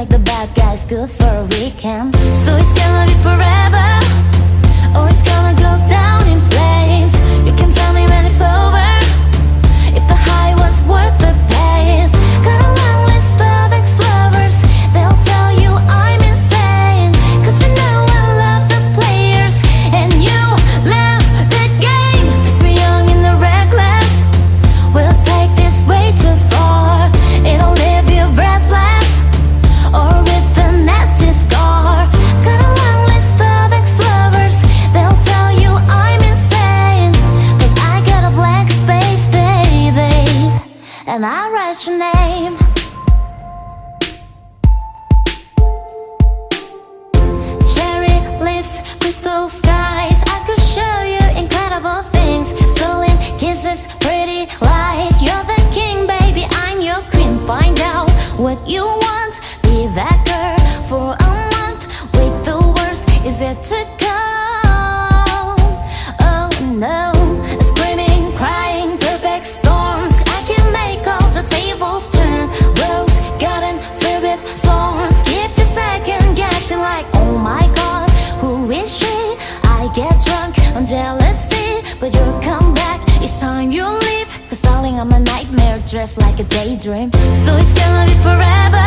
make the bad guys good for a weekend. So it's gonna be forever, or it's gonna go down in flames. You can tell me when it's over, if the high was worth the pain. Got a long list of ex-lovers, they'll tell you I'm insane. Cause you know I love the players, and you love the game. Cause we're young and the reckless, we'll take this way too far. It'll leave you breathless, or with a nasty scar. Got a long list of ex-lovers, they'll tell you I'm insane. But I got a blank space, baby, and I write your name. Cherry lips, crystal skies, I could show you incredible things. Stolen kisses, pretty lies. You're the king, baby, I'm your queen. Find out what you want, be that girl for a month. Wait, the worst is yet to come. Oh no, screaming, crying, perfect storms. I can make all the tables turn. Rose garden filled with thorns. Keep you second guessing like, oh my god, who is she? I get drunk on jealousy, but you'll come back each time you leave. Cause darling, I'm a nightmare dressed like a daydream. So it's gonna be forever,